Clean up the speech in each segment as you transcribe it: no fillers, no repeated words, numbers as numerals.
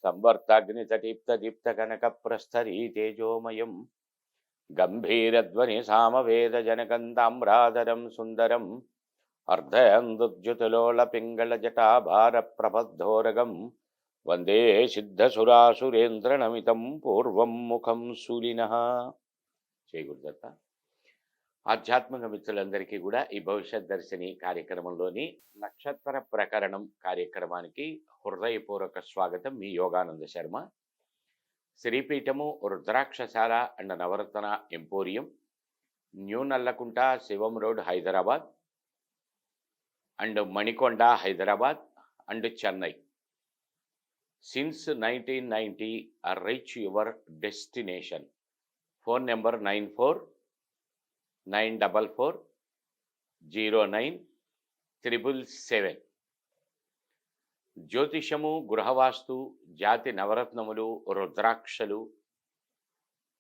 సంవర్తాగ్నితటీప్తదీప్తకనకప్రస్థరీ తేజోమయం గంభీరధ్వని సామవేదజనకం తామ్రాధరం సుందరం అర్ధయందుజ్యుతిలోళపింగళజటాభారప్రబద్ధోరగం వందే సిద్ధసురాసురేంద్రనమితం పూర్వం ముఖం శూలినః. జై గురుదత్త. ఆధ్యాత్మిక మిత్రులందరికీ కూడా ఈ భవిష్యత్ దర్శిని కార్యక్రమంలోని నక్షత్ర ప్రకరణం కార్యక్రమానికి హృదయపూర్వక స్వాగతం. మీ యోగానంద శర్మ. శ్రీపీఠము రుద్రాక్షశాల and Navaratna emporium, new Nallakunta, Shivam road, Hyderabad and Manikonda, Hyderabad and Chennai. Since 1990 reach your destination. Phone number 9494097777. జ్యోతిషము, గృహవాస్తు, జాతి నవరత్నములు, రుద్రాక్షలు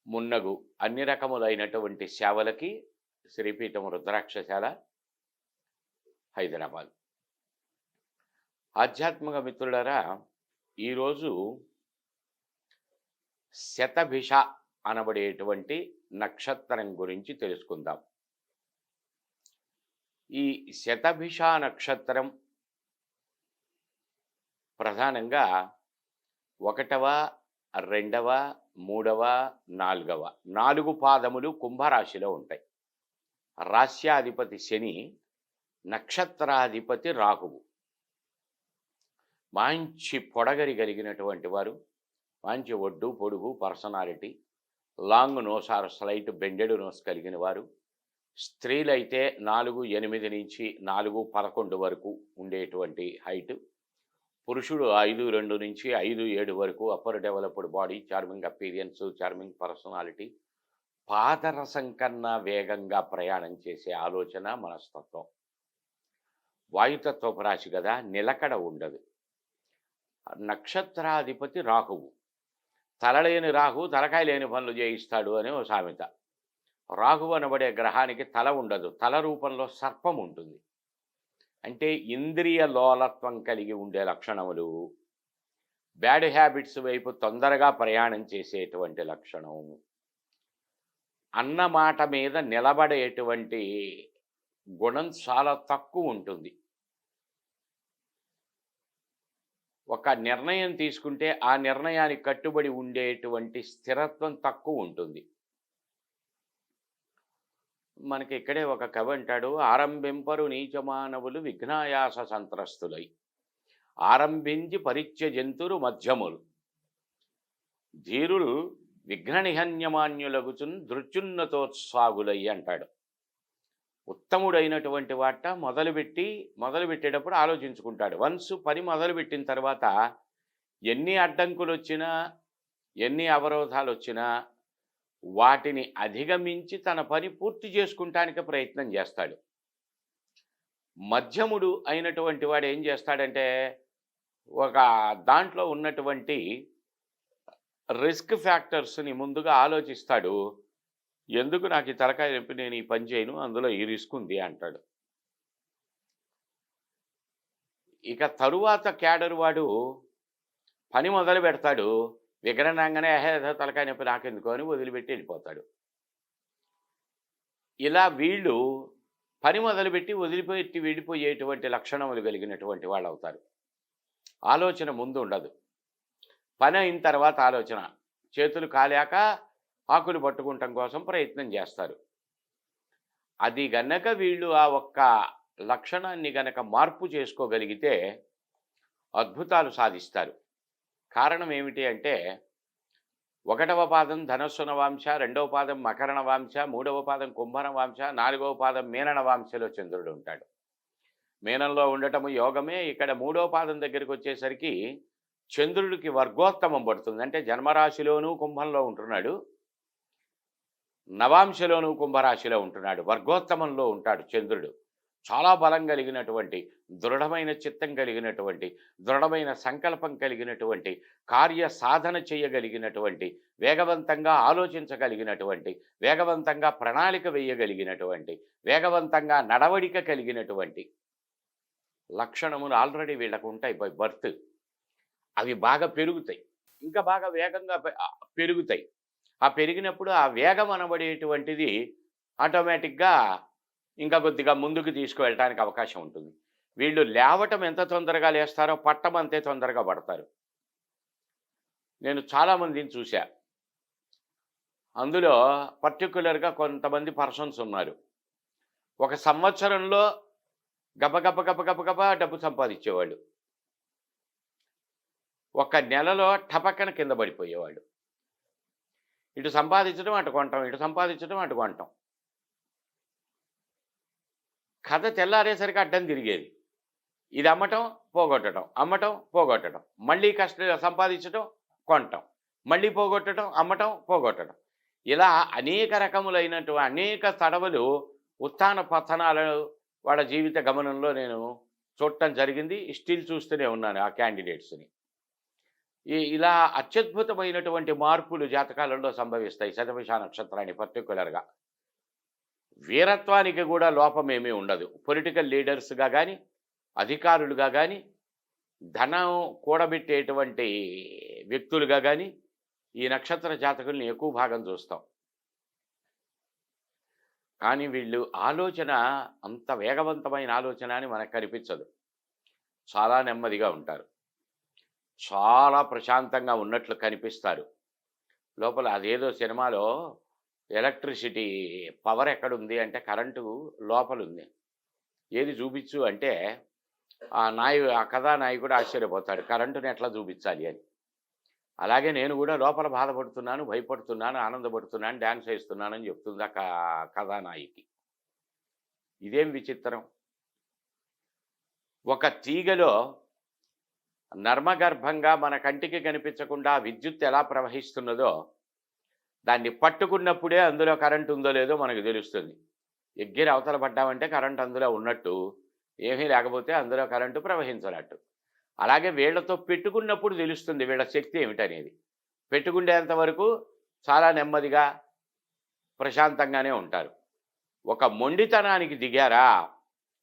మున్నగు అన్ని రకములైనటువంటి సేవలకి శ్రీపీఠం రుద్రాక్షశాల, హైదరాబాద్. ఆధ్యాత్మిక మిత్రులారా, ఈరోజు శతభిష అనబడేటువంటి నక్షత్రం గురించి తెలుసుకుందాం. ఈ శతభిష నక్షత్రం ప్రధానంగా 1వ, 2వ, 3వ, 4వ 4 పాదములు కుంభరాశిలో ఉంటాయి. రాశ్యాధిపతి శని, నక్షత్రాధిపతి రాహువు. మంచి పొడగరి కలిగినటువంటి వారు, మంచి ఒడ్డు పొడుగు personality, long nose or slight bended nose కలిగిన వారు. స్త్రీలైతే 4'8" నుంచి 4'11" వరకు ఉండేటువంటి హైట్. పురుషుడు 5'2" నుంచి 5'7" వరకు upper developed body, charming appearance, charming personality, పాదరసం కన్నా వేగంగా ప్రయాణం చేసే ఆలోచన, మనస్తత్వం. వాయుతత్వపు రాశి కదా, నిలకడ ఉండదు. నక్షత్రాధిపతి రాహువు. తలలేని రాహు తలకాయ లేని పనులు చేయిస్తాడు అనే ఓ సామెత. రాహువు అనబడే గ్రహానికి తల ఉండదు, తల రూపంలో సర్పం ఉంటుంది. అంటే ఇంద్రియ లోలత్వం కలిగి ఉండే లక్షణములు, బ్యాడ్ హ్యాబిట్స్ వైపు తొందరగా ప్రయాణం చేసేటువంటి లక్షణం, అన్నమాట మీద నిలబడేటువంటి గుణం చాలా తక్కువ ఉంటుంది. ఒక నిర్ణయం తీసుకుంటే ఆ నిర్ణయానికి కట్టుబడి ఉండేటువంటి స్థిరత్వం తక్కువ ఉంటుంది. మనకి ఇక్కడే ఒక కవి అంటాడు, ఆరంభింపరు నీచమానవులు విఘ్నాయాస సంత్రస్తులై, ఆరంభించి పరిత్యజంతురు మధ్యములు, ధీరులు విఘ్న నిహన్యమాన్యులగుచున్ దృత్యున్నతోత్సాగులై అంటాడు. ఉత్తముడైనటువంటి వాట మొదలుపెట్టేటప్పుడు ఆలోచించుకుంటాడు. వన్స్ పని మొదలుపెట్టిన తర్వాత ఎన్ని అడ్డంకులు వచ్చినా, ఎన్ని అవరోధాలు వచ్చినా వాటిని అధిగమించి తన పని పూర్తి చేసుకుంటానికి ప్రయత్నం చేస్తాడు. మధ్యముడు అయినటువంటి వాడు ఏం చేస్తాడంటే, ఒక దాంట్లో ఉన్నటువంటి రిస్క్ ఫ్యాక్టర్స్ని ముందుగా ఆలోచిస్తాడు. ఎందుకు నాకు ఈ తలకాయ నొప్పి, నేను ఈ పని చేయను, అందులో ఈ రిస్క్ ఉంది అంటాడు. ఇక తరువాత క్యాడర్ వాడు పని మొదలు పెడతాడు, విగ్రహంగానే తలకాయ నొప్పి నాకెందుకు అని వదిలిపెట్టి వెళ్ళిపోతాడు. ఇలా వీళ్ళు పని మొదలుపెట్టి వదిలిపెట్టి వెళ్ళిపోయేటువంటి లక్షణములు కలిగినటువంటి వాళ్ళు అవుతారు. ఆలోచన ముందు ఉండదు, పని అయిన తర్వాత ఆలోచన. చేతులు కాలాక ఆకులు పట్టుకుంటాం కోసం ప్రయత్నం చేస్తారు. అది గనక వీళ్ళు ఆ ఒక్క లక్షణాన్ని గనక మార్పు చేసుకోగలిగితే అద్భుతాలు సాధిస్తారు. కారణం ఏమిటి అంటే, 1వ పాదం ధనస్సు నవాంశ, 2వ పాదం మకర నవాంశ, 3వ పాదం కుంభ నవాంశ, 4వ పాదం మీన నవాంశలో చంద్రుడు ఉంటాడు. మీనంలో ఉండటము యోగమే. ఇక్కడ 3వ పాదం దగ్గరికి వచ్చేసరికి చంద్రుడికి వర్గోత్తమం పడుతుంది. అంటే జన్మరాశిలోనూ కుంభంలో ఉంటున్నాడు, నవాంశలోనూ కుంభరాశిలో ఉంటున్నాడు, వర్గోత్తమంలో ఉంటాడు చంద్రుడు. చాలా బలం కలిగినటువంటి, దృఢమైన చిత్తం కలిగినటువంటి, దృఢమైన సంకల్పం కలిగినటువంటి, కార్య సాధన చేయగలిగినటువంటి, వేగవంతంగా ఆలోచించగలిగినటువంటి, వేగవంతంగా ప్రణాళిక వేయగలిగినటువంటి, వేగవంతంగా నడవడిక కలిగినటువంటి లక్షణములు ఆల్రెడీ వీళ్ళకు ఉంటాయి బై బర్త్. అవి బాగా పెరుగుతాయి. ఇంకా బాగా వేగంగా పెరుగుతాయి. ఆ పెరిగినప్పుడు ఆ వేగం అనబడేటువంటిది ఆటోమేటిక్‌గా ఇంకా కొద్దిగా ముందుకు తీసుకువెళ్ళటానికి అవకాశం ఉంటుంది. వీళ్ళు లేవటం ఎంత తొందరగా లేస్తారో పట్టం అంతే తొందరగా పడతారు. నేను చాలామందిని చూసా. అందులో పర్టిక్యులర్‌గా కొంతమంది పర్సన్స్ ఉన్నారు. ఒక సంవత్సరంలో గబగబా డబ్బు సంపాదించేవాళ్ళు. ఒక నెలలో టపక్కన కింద పడిపోయేవాళ్ళు. ఇటు సంపాదించడం, అటు కొనటం, ఇటు సంపాదించడం, అటు కొనటం. కథ తెల్లారేసరికి అడ్డం తిరిగేది. ఇది అమ్మటం, పోగొట్టడం, అమ్మటం, పోగొట్టడం, మళ్ళీ సంపాదించటం, కొనటం, మళ్ళీ పోగొట్టడం, అమ్మటం, పోగొట్టడం. ఇలా అనేక అనేక తడవలు ఉత్థాన పతనాలు వాళ్ళ జీవిత గమనంలో నేను చూడటం జరిగింది. స్టిల్ చూస్తూనే ఉన్నాను ఆ క్యాండిడేట్స్‌ని. ఇలా అత్యద్భుతమైనటువంటి మార్పులు జాతకాలలో సంభవిస్తాయి శతభిష నక్షత్రాన్ని పర్టిక్యులర్‌గా. వీరత్వానికి కూడా లోపమేమీ ఉండదు. పొలిటికల్ లీడర్స్‌గా గానీ, అధికారులుగా గానీ, ధనం కూడబెట్టేటువంటి వ్యక్తులుగా గానీ, ఈ నక్షత్ర జాతకుల్ని ఎక్కువ భాగం చూస్తాం. కానీ వీళ్ళు ఆలోచన అంత వేగవంతమైన ఆలోచన అని మనకు కనిపించదు. చాలా నెమ్మదిగా ఉంటారు. చాలా ప్రశాంతంగా ఉన్నట్లు కనిపిస్తారు. లోపల అదేదో సినిమాలో ఎలక్ట్రిసిటీ పవర్ ఎక్కడుంది అంటే కరెంటు లోపలుంది. ఏది చూపించు అంటే ఆ కథానాయకుడు ఆశ్చర్యపోతాడు. కరెంటుని ఎట్లా చూపించాలి అని. అలాగే నేను కూడా లోపల బాధపడుతున్నాను, భయపడుతున్నాను, ఆనందపడుతున్నాను, డ్యాన్స్ వేస్తున్నానని చెప్తుంది ఆ కథానాయికి. ఇదేం విచిత్రం. ఒక తీగలో నర్మగర్భంగా మన కంటికి కనిపించకుండా విద్యుత్ ఎలా ప్రవహిస్తున్నదో దాన్ని పట్టుకున్నప్పుడే అందులో కరెంటు ఉందో లేదో మనకు తెలుస్తుంది. ఎగ్గిరి అవతల పడ్డామంటే కరెంటు అందులో ఉన్నట్టు, ఏమీ లేకపోతే అందులో కరెంటు ప్రవహించనట్టు. అలాగే వీళ్లతో పెట్టుకున్నప్పుడు తెలుస్తుంది వీళ్ళ శక్తి ఏమిటనేది. పెట్టుకునేంత వరకు చాలా నెమ్మదిగా ప్రశాంతంగానే ఉంటారు. ఒక మొండితనానికి దిగారా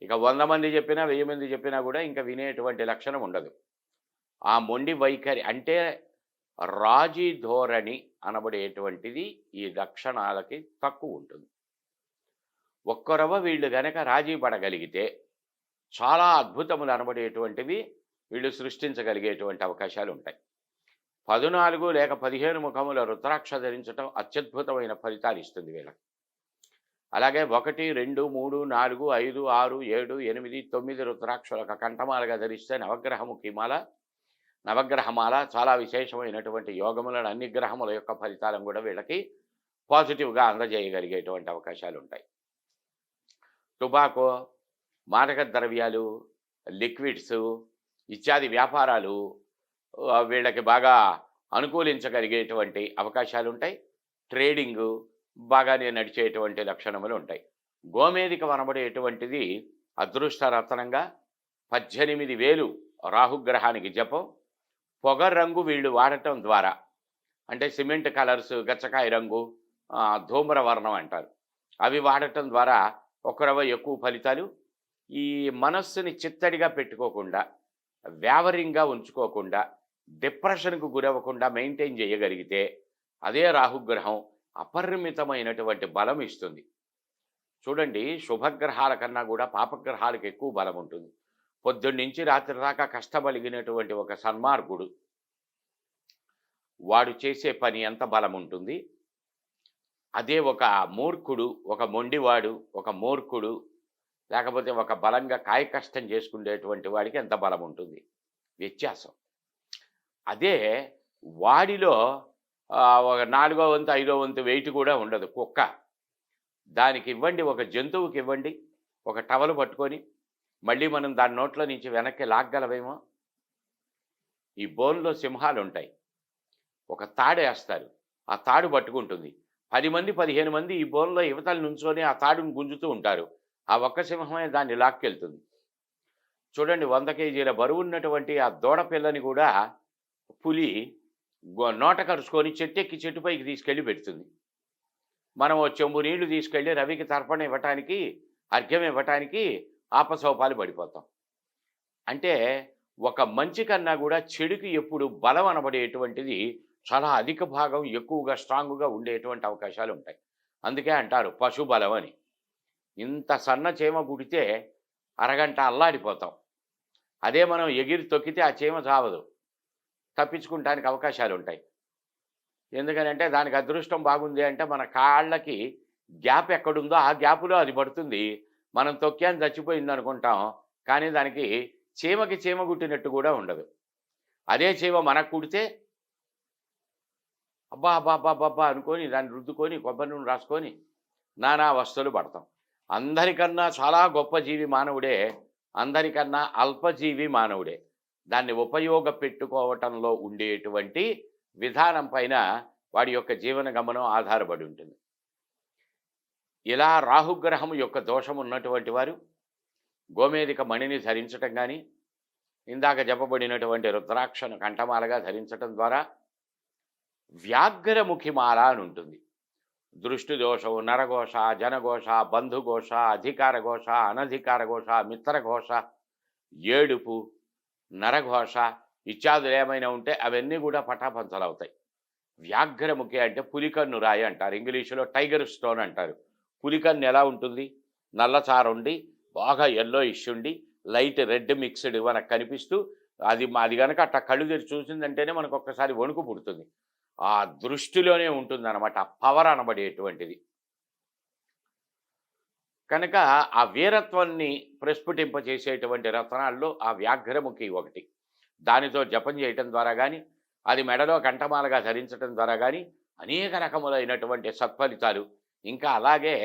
ఇక 100 మంది చెప్పినా 1000 మంది చెప్పినా కూడా ఇంకా వినేటువంటి లక్షణం ఉండదు. ఆ మొండి వైఖరి అంటే రాజీ ధోరణి అనబడేటువంటిది ఈ లక్షణాలకి తక్కువ ఉంటుంది. ఒక్కరవ వీళ్ళు గనక రాజీ పడగలిగితే చాలా అద్భుతములు అనబడేటువంటివి వీళ్ళు సృష్టించగలిగేటువంటి అవకాశాలు ఉంటాయి. 14 లేక 15 ముఖముల రుద్రాక్ష ధరించడం అత్యద్భుతమైన ఫలితాలు ఇస్తుంది వీళ్ళకి. అలాగే 1, 2, 3, 4, 5, 6, 7, 8, 9 రుద్రాక్షలకు కంఠమాలగా ధరిస్తే నవగ్రహముఖిమాల నవగ్రహమాల చాలా విశేషమైనటువంటి యోగములను అన్ని గ్రహముల యొక్క ఫలితాలను కూడా వీళ్ళకి పాజిటివ్గా అందజేయగలిగేటువంటి అవకాశాలు ఉంటాయి. టొబాకో, మాదక ద్రవ్యాలు, లిక్విడ్స్ ఇత్యాది వ్యాపారాలు వీళ్ళకి బాగా అనుకూలించగలిగేటువంటి అవకాశాలు ఉంటాయి. ట్రేడింగు బాగానే నడిచేటువంటి లక్షణములు ఉంటాయి. గోమేధికం అనబడేటువంటిది అదృష్టరత్నంగా 18,000 రాహుగ్రహానికి జపం. పొగ రంగు వీళ్ళు వాడటం ద్వారా అంటే సిమెంట్ కలర్స్, గచ్చకాయ రంగు, ధూమ్రవర్ణం అంటారు. అవి వాడటం ద్వారా ఒకరవ ఎక్కువ ఫలితాలు. ఈ మనస్సుని చిత్తడిగా పెట్టుకోకుండా, వ్యావరింగ్గా ఉంచుకోకుండా, డిప్రెషన్కు గురవ్వకుండా మెయింటైన్ చేయగలిగితే అదే రాహుగ్రహం అపరిమితమైనటువంటి బలం ఇస్తుంది. చూడండి, శుభగ్రహాల కన్నా కూడా పాపగ్రహాలకు ఎక్కువ బలం ఉంటుంది. పొద్దున్నుంచి రాత్రి దాకా కష్టపలిగినటువంటి ఒక సన్మార్గుడు వాడు చేసే పని ఎంత బలం ఉంటుంది. అదే ఒక మూర్ఖుడు, ఒక మొండివాడు, ఒక మూర్ఖుడు, లేకపోతే ఒక బలంగా కాయకష్టం చేసుకునేటువంటి వాడికి ఎంత బలం ఉంటుంది, వ్యత్యాసం. అదే వాడిలో ఒక 4వ వంతు 5వ వంతు వెయిట్ కూడా ఉండదు. కుక్క దానికి ఇవ్వండి, ఒక జంతువుకి ఇవ్వండి, ఒక టవలు పట్టుకొని మళ్ళీ మనం దాని నోట్లో నుంచి వెనక్కి లాగ్గలవేమో. ఈ బోన్లో సింహాలు ఉంటాయి, ఒక తాడేస్తారు, ఆ తాడు పట్టుకుంటుంది. 10 మంది 15 మంది ఈ బోన్లో యువతలు నుంచొని ఆ తాడును గుంజుతూ ఉంటారు. ఆ ఒక్క సింహమే దాన్ని లాక్కెళ్తుంది. చూడండి, 100 కేజీల బరువు ఉన్నటువంటి ఆ దూడ పిల్లని కూడా పులి నోట కరుచుకొని చెట్టెక్కి చెట్టుపైకి తీసుకెళ్ళి పెడుతుంది. మనం ఓ చెంబు నీళ్లు తీసుకెళ్ళి రవికి తర్పణ ఇవ్వటానికి, అర్ఘ్యం ఇవ్వటానికి ఆపసోపాలు పడిపోతాం. అంటే ఒక మంచి కన్నా కూడా చెడుకి ఎప్పుడు బలం అనబడేటువంటిది చాలా అధిక భాగం ఎక్కువగా స్ట్రాంగ్గా ఉండేటువంటి అవకాశాలు ఉంటాయి. అందుకే అంటారు పశుబలం అని. ఇంత సన్న చీమ కుడితే అరగంట అల్లాడిపోతాం. అదే మనం ఎగిరి తొక్కితే ఆ చీమ చావదు, తప్పించుకుంటానికి అవకాశాలు ఉంటాయి. ఎందుకనంటే దానికి అదృష్టం బాగుంది అంటే మన కాళ్ళకి గ్యాప్ ఎక్కడుందో ఆ గ్యాపులో అది పడుతుంది. మనం తొక్కాను చచ్చిపోయింది అనుకుంటాం, కానీ దానికి చీమకి చీమ కుట్టినట్టు కూడా ఉండదు. అదే చీమ మనకు కుడితే అబ్బా అబ్బా అబ్బా అబ్బా అనుకొని దాన్ని రుద్దుకొని కొబ్బరి నూనె రాసుకొని నానా అవస్థలు పడతాం. అందరికన్నా చాలా గొప్ప జీవి మానవుడే, అందరికన్నా అల్పజీవి మానవుడే. దాన్ని ఉపయోగపెట్టుకోవటంలో ఉండేటువంటి విధానం పైన వాడి యొక్క జీవన గమనం ఆధారపడి ఉంటుంది. ఇలా రాహుగ్రహం యొక్క దోషం ఉన్నటువంటి వారు గోమేధిక మణిని ధరించటం కానీ, ఇందాక చెప్పబడినటువంటి రుద్రాక్షను కంఠమాలగా ధరించటం ద్వారా వ్యాఘ్రముఖిమాల అని ఉంటుంది. దృష్టి దోషం, నరఘోష, జనఘోష, బంధుఘోష, అధికార ఘోష, అనధికార ఘోష, మిత్రఘోష, ఏడుపు, నరఘోష ఇత్యాదులు ఏమైనా ఉంటే అవన్నీ కూడా పటాపంచలవుతాయి. వ్యాఘ్రముఖి అంటే పులికన్ను రాయి అంటారు, ఇంగ్లీషులో టైగర్ స్టోన్ అంటారు. పులికన్ను ఎలా ఉంటుంది? నల్లచారుండి బాగా ఎల్లో ఇష్యుండి లైట్ రెడ్ మిక్స్డ్ మనకు కనిపిస్తూ అది కనుక అట్లా కళ్ళు తెరిచి చూసిందంటేనే మనకు ఒక్కసారి వణుకు పుడుతుంది. ఆ దృష్టిలోనే ఉంటుందన్నమాట ఆ పవర్ అనబడేటువంటిది. కనుక ఆ వీరత్వాన్ని ప్రస్ఫుటింపచేసేటువంటి రత్నాల్లో ఆ వ్యాఘ్రముఖి ఒకటి. దానితో జపం చేయటం ద్వారా కానీ, అది మెడలో కంఠమాలగా ధరించటం ద్వారా కానీ అనేక రకములైనటువంటి సత్ఫలితాలు. ఇంకా అలాగే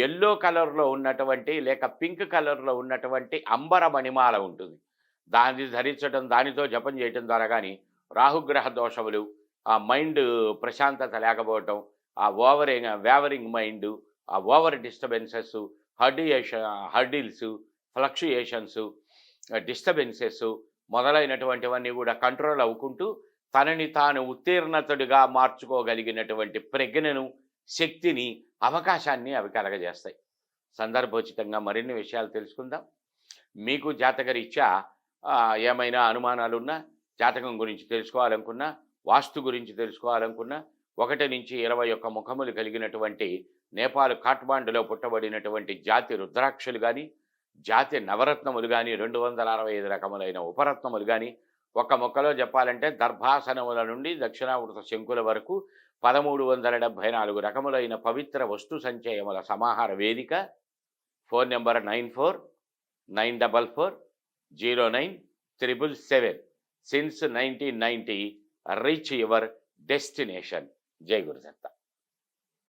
ఎల్లో కలర్లో ఉన్నటువంటి లేక పింక్ కలర్లో ఉన్నటువంటి అంబర మణిమాల ఉంటుంది. దాన్ని ధరించడం, దానితో జపం చేయటం ద్వారా కానీ రాహుగ్రహ దోషములు, ఆ మైండ్ ప్రశాంతత లేకపోవటం, ఆ వేవరింగ్ మైండ్, ఆ over disturbances, hurdles, fluctuations, disturbances మొదలైనటువంటివన్నీ కూడా కంట్రోల్ అవ్వుకుంటూ తనని తాను ఉత్తీర్ణతుడిగా మార్చుకోగలిగినటువంటి ప్రజ్ఞను, శక్తిని, అవకాశాన్ని అవి కలగజేస్తాయి. సందర్భోచితంగా మరిన్ని విషయాలు తెలుసుకుందాం. మీకు జాతకరీత్యా ఏమైనా అనుమానాలున్నా, జాతకం గురించి తెలుసుకోవాలనుకున్నా, వాస్తు గురించి తెలుసుకోవాలనుకున్నా, 1 నుంచి 21 ముఖములు కలిగినటువంటి నేపాల్ కాఠ్మాండులో పుట్టబడినటువంటి జాతి రుద్రాక్షలు కానీ, జాతి నవరత్నములు కానీ, 265 రకములైన ఉపరత్నములు కానీ, ఒక మొక్కలో చెప్పాలంటే దర్భాసనముల నుండి దక్షిణావృత శంకుల వరకు 1374 రకములైన పవిత్ర వస్తు సంచయముల సమాహార వేదిక. Phone number 9494409777. Since 1990. Reach your destination. జై గురుదత్త.